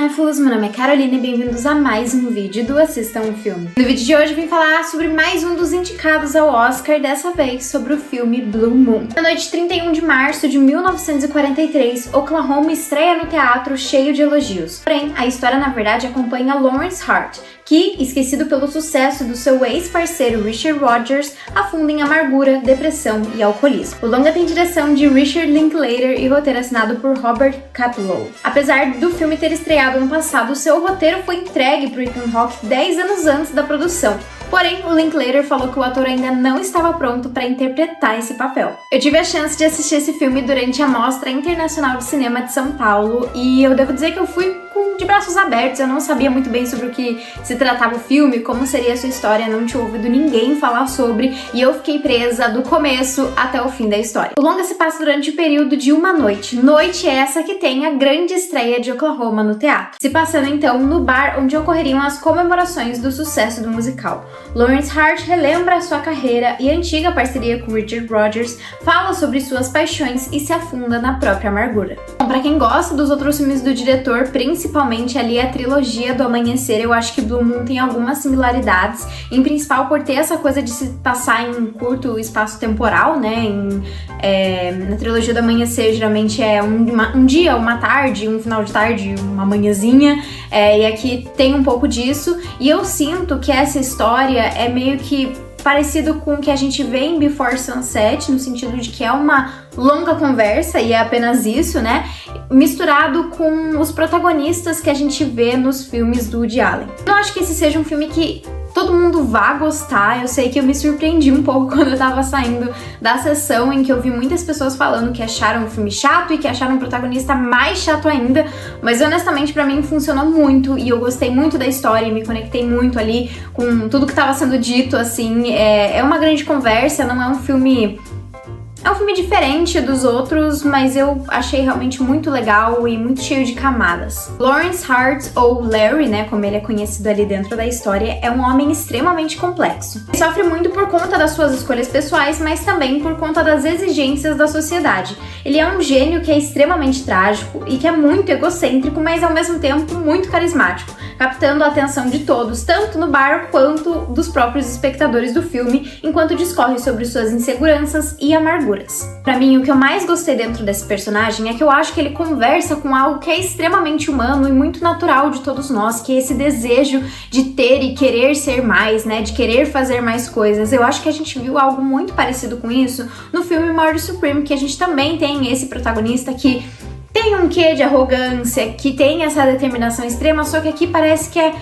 cinéfilos, meu nome é Carolina e bem-vindos a mais um vídeo do Assistam um Filme. No vídeo de hoje eu vim falar sobre mais um dos indicados ao Oscar, dessa vez sobre o filme Blue Moon. Na noite de 31 de março de 1943, Oklahoma estreia no teatro cheio de elogios. Porém, a história na verdade acompanha Lawrence Hart, que, esquecido pelo sucesso do seu ex-parceiro Richard Rodgers, afunda em amargura, depressão e alcoolismo. O longa tem direção de Richard Linklater e roteiro assinado por Robert Kaplow. Apesar do filme ter estreado no passado, seu roteiro foi entregue para Ethan Hawke 10 anos antes da produção. Porém, o Linklater falou que o ator ainda não estava pronto para interpretar esse papel. Eu tive a chance de assistir esse filme durante a Mostra Internacional de Cinema de São Paulo e eu devo dizer que eu fui de braços abertos. Eu não sabia muito bem sobre o que se tratava o filme, como seria a sua história, não tinha ouvido ninguém falar sobre e eu fiquei presa do começo até o fim da história. O longa se passa durante o período de uma noite. Noite essa que tem a grande estreia de Oklahoma no teatro, se passando então no bar onde ocorreriam as comemorações do sucesso do musical. Lawrence Hart relembra a sua carreira e a antiga parceria com Richard Rodgers, fala sobre suas paixões e se afunda na própria amargura. Bom, pra quem gosta dos outros filmes do diretor, principalmente ali a trilogia do Amanhecer, eu acho que Blue Moon tem algumas similaridades, em principal por ter essa coisa de se passar em um curto espaço temporal, né? Na trilogia do Amanhecer geralmente é um dia, uma tarde, um final de tarde, uma manhãzinha, e aqui tem um pouco disso, e eu sinto que essa história é meio que parecido com o que a gente vê em Before Sunset, no sentido de que é uma longa conversa e é apenas isso, né? Misturado com os protagonistas que a gente vê nos filmes do Woody Allen. Eu acho que esse seja um filme que todo mundo vá gostar. Eu sei que eu me surpreendi um pouco quando eu tava saindo da sessão em que eu vi muitas pessoas falando que acharam o filme chato e que acharam o protagonista mais chato ainda, mas honestamente pra mim funcionou muito e eu gostei muito da história e me conectei muito ali com tudo que tava sendo dito, assim. É uma grande conversa, não é um filme... É um filme diferente dos outros, mas eu achei realmente muito legal e muito cheio de camadas. Lawrence Hart, ou Larry, né, como ele é conhecido ali dentro da história, é um homem extremamente complexo. Ele sofre muito por conta das suas escolhas pessoais, mas também por conta das exigências da sociedade. Ele é um gênio que é extremamente trágico e que é muito egocêntrico, mas ao mesmo tempo muito carismático, captando a atenção de todos, tanto no bar quanto dos próprios espectadores do filme, enquanto discorre sobre suas inseguranças e amarguras. Pra mim, o que eu mais gostei dentro desse personagem é que eu acho que ele conversa com algo que é extremamente humano e muito natural de todos nós, que é esse desejo de ter e querer ser mais, né, de querer fazer mais coisas. Eu acho que a gente viu algo muito parecido com isso no filme Murder Supreme, que a gente também tem esse protagonista que tem um quê de arrogância, que tem essa determinação extrema, só que aqui parece que é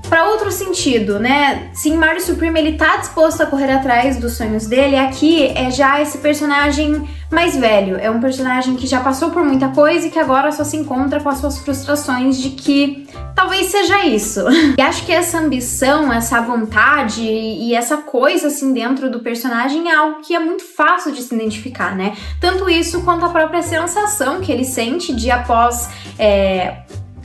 pra outro sentido, né? Se em Murder Supreme ele tá disposto a correr atrás dos sonhos dele, aqui é já esse personagem mais velho. É um personagem que já passou por muita coisa e que agora só se encontra com as suas frustrações de que talvez seja isso. E acho que essa ambição, essa vontade e essa coisa assim dentro do personagem é algo que é muito fácil de se identificar, né? Tanto isso quanto a própria sensação que ele sente de após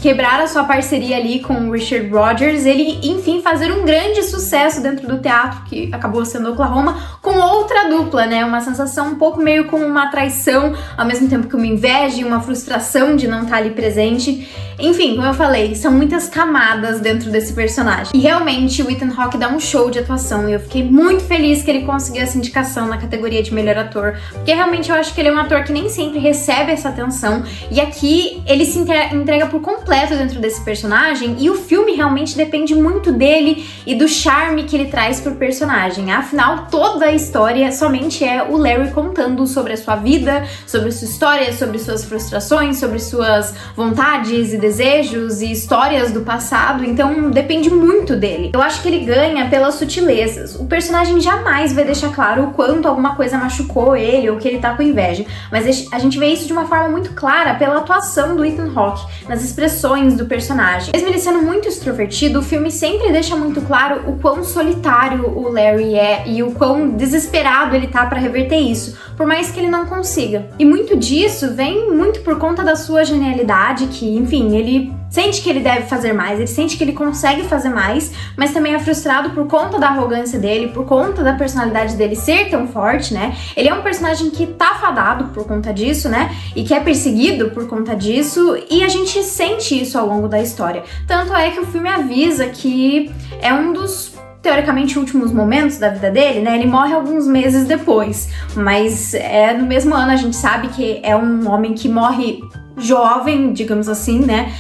quebrar a sua parceria ali com o Richard Rodgers, ele, enfim, fazer um grande sucesso dentro do teatro, que acabou sendo Oklahoma, com outra dupla, né? Uma sensação um pouco meio como uma traição, ao mesmo tempo que uma inveja e uma frustração de não estar ali presente. Enfim, como eu falei, são muitas camadas dentro desse personagem. E realmente o Ethan Hawke dá um show de atuação e eu fiquei muito feliz que ele conseguiu essa indicação na categoria de melhor ator, porque realmente eu acho que ele é um ator que nem sempre recebe essa atenção e aqui ele se entrega por completo dentro desse personagem e o filme realmente depende muito dele e do charme que ele traz pro personagem. Afinal, toda a história somente é o Larry contando sobre a sua vida, sobre a sua história, sobre suas frustrações, sobre suas vontades e desejos e histórias do passado, então depende muito dele. Eu acho que ele ganha pelas sutilezas. O personagem jamais vai deixar claro o quanto alguma coisa machucou ele ou que ele tá com inveja, mas a gente vê isso de uma forma muito clara pela atuação do Ethan Hawke, nas expressões do personagem. Mesmo ele sendo muito extrovertido, o filme sempre deixa muito claro o quão solitário o Larry é e o quão desesperado ele tá pra reverter isso. por mais que ele não consiga. E muito disso vem muito por conta da sua genialidade, que, enfim, ele sente que ele deve fazer mais, ele sente que ele consegue fazer mais, mas também é frustrado por conta da arrogância dele, por conta da personalidade dele ser tão forte, né? Ele é um personagem que tá fadado por conta disso, né? E que é perseguido por conta disso, e a gente sente isso ao longo da história. Tanto é que o filme avisa que é um dos teoricamente últimos momentos da vida dele, né? Ele morre alguns meses depois, mas no mesmo ano a gente sabe que é um homem que morre jovem, digamos assim, né?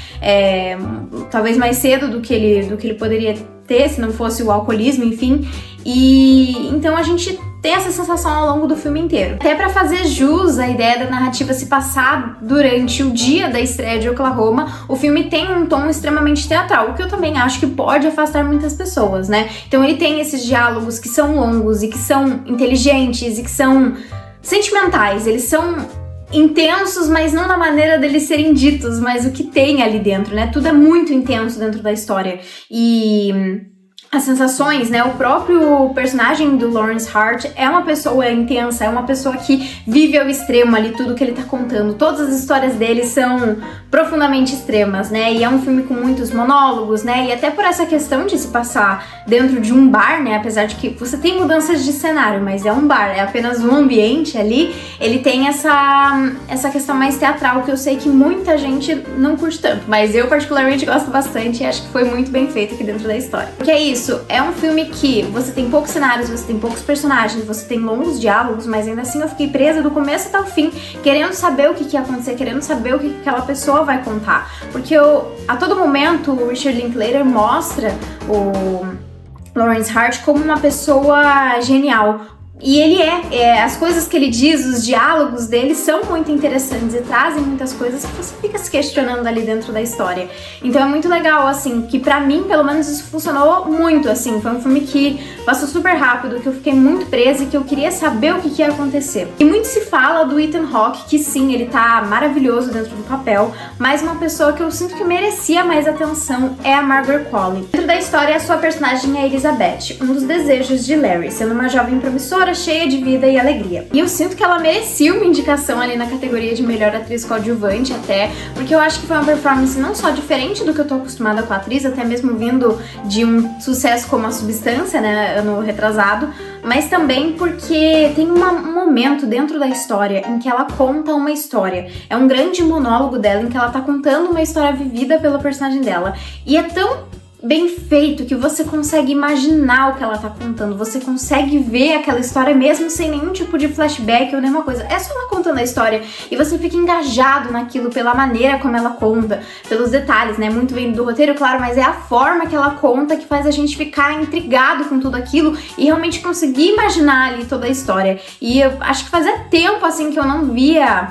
Talvez mais cedo do que ele poderia ter se não fosse o alcoolismo, enfim. E então a gente tem essa sensação ao longo do filme inteiro. Até pra fazer jus à ideia da narrativa se passar durante o dia da estreia de Oklahoma, o filme tem um tom extremamente teatral, o que eu também acho que pode afastar muitas pessoas, né? Então ele tem esses diálogos que são longos e que são inteligentes e que são sentimentais, eles são intensos, mas não na maneira deles serem ditos, mas o que tem ali dentro, né? Tudo é muito intenso dentro da história. E as sensações, né? O próprio personagem do Lawrence Hart é uma pessoa intensa, é uma pessoa que vive ao extremo ali tudo que ele tá contando. Todas as histórias dele são profundamente extremas, né? E é um filme com muitos monólogos, né? E até por essa questão de se passar dentro de um bar, né? Apesar de que você tem mudanças de cenário, mas é um bar, é apenas um ambiente ali. Ele tem essa questão mais teatral que eu sei que muita gente não curte tanto, mas eu particularmente gosto bastante e acho que foi muito bem feito aqui dentro da história. Porque é isso, é um filme que você tem poucos cenários, você tem poucos personagens, você tem longos diálogos, mas ainda assim eu fiquei presa do começo até o fim, querendo saber o que ia acontecer, querendo saber o que aquela pessoa vai contar. Porque a todo momento o Richard Linklater mostra o Lawrence Hart como uma pessoa genial. E ele as coisas que ele diz, os diálogos dele são muito interessantes e trazem muitas coisas que você fica se questionando ali dentro da história. Então é muito legal, assim, que pra mim, pelo menos, isso funcionou muito, assim. Foi um filme que passou super rápido, que eu fiquei muito presa e que eu queria saber o que ia acontecer. E muito se fala do Ethan Hawke, que sim, ele tá maravilhoso dentro do papel, mas uma pessoa que eu sinto que merecia mais atenção é a Margaret Qualley. Dentro da história, a sua personagem é Elizabeth, um dos desejos de Larry, sendo uma jovem promissora, cheia de vida e alegria. E eu sinto que ela merecia uma indicação ali na categoria de melhor atriz coadjuvante até, porque eu acho que foi uma performance não só diferente do que eu tô acostumada com a atriz, até mesmo vindo de um sucesso como A Substância, né, ano retrasado, mas também porque tem um momento dentro da história em que ela conta uma história. É um grande monólogo dela em que ela tá contando uma história vivida pelo personagem dela. E é tão bem feito que você consegue imaginar o que ela tá contando, você consegue ver aquela história mesmo sem nenhum tipo de flashback ou nenhuma coisa. É só ela contando a história e você fica engajado naquilo pela maneira como ela conta, pelos detalhes, né? Muito bem do roteiro, claro, mas é a forma que ela conta que faz a gente ficar intrigado com tudo aquilo e realmente conseguir imaginar ali toda a história. E eu acho que fazia tempo, assim, que eu não via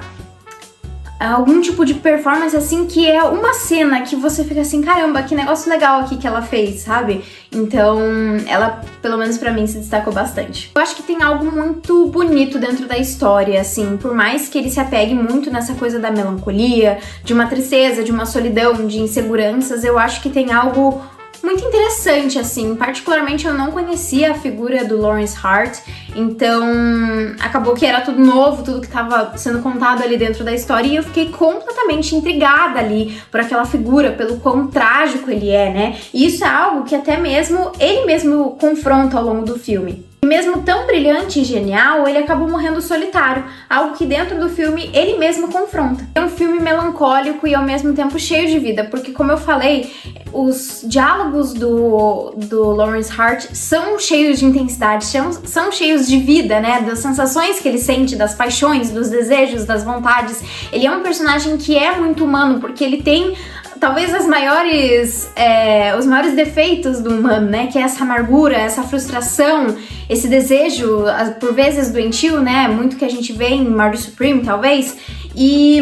algum tipo de performance assim que é uma cena que você fica assim, caramba, que negócio legal aqui que ela fez, sabe? Então, ela, pelo menos pra mim, se destacou bastante. Eu acho que tem algo muito bonito dentro da história, assim, por mais que ele se apegue muito nessa coisa da melancolia, de uma tristeza, de uma solidão, de inseguranças, eu acho que tem algo muito interessante, assim. Particularmente eu não conhecia a figura do Lawrence Hart, então acabou que era tudo novo, tudo que estava sendo contado ali dentro da história, e eu fiquei completamente intrigada ali por aquela figura, pelo quão trágico ele é, né? E isso é algo que até mesmo ele mesmo confronta ao longo do filme. E mesmo tão brilhante e genial, ele acabou morrendo solitário, algo que dentro do filme ele mesmo confronta. É um filme melancólico e ao mesmo tempo cheio de vida, porque como eu falei, os diálogos do Lawrence Hart são cheios de intensidade, são cheios de vida, né? Das sensações que ele sente, das paixões, dos desejos, das vontades. Ele é um personagem que é muito humano, porque ele tem talvez os maiores defeitos do humano, né? Que é essa amargura, essa frustração, esse desejo, por vezes doentio, né? Muito que a gente vê em Murder Supreme, talvez. E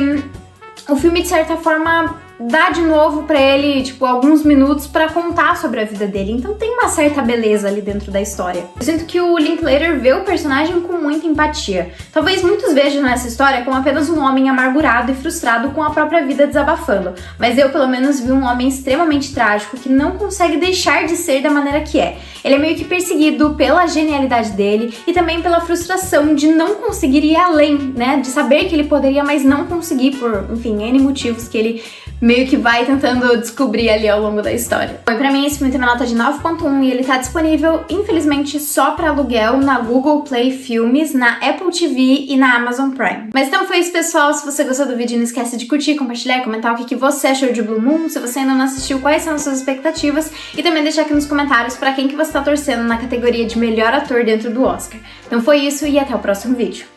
o filme, de certa forma, dá de novo pra ele, tipo, alguns minutos pra contar sobre a vida dele. Então tem uma certa beleza ali dentro da história. Eu sinto que o Linklater vê o personagem com muita empatia. Talvez muitos vejam nessa história como apenas um homem amargurado e frustrado com a própria vida desabafando, mas eu pelo menos vi um homem extremamente trágico que não consegue deixar de ser da maneira que é. Ele é meio que perseguido pela genialidade dele e também pela frustração de não conseguir ir além, né? De saber que ele poderia, mas não conseguir por, enfim, N motivos que ele meio que vai tentando descobrir ali ao longo da história. Bom, pra mim esse filme tem uma nota de 9.1 e ele tá disponível, infelizmente, só pra aluguel na Google Play Filmes, na Apple TV e na Amazon Prime. Mas então foi isso, pessoal. Se você gostou do vídeo, não esquece de curtir, compartilhar e comentar o que você achou de Blue Moon. Se você ainda não assistiu, quais são as suas expectativas, e também deixar aqui nos comentários pra quem que você tá torcendo na categoria de melhor ator dentro do Oscar. Então foi isso e até o próximo vídeo.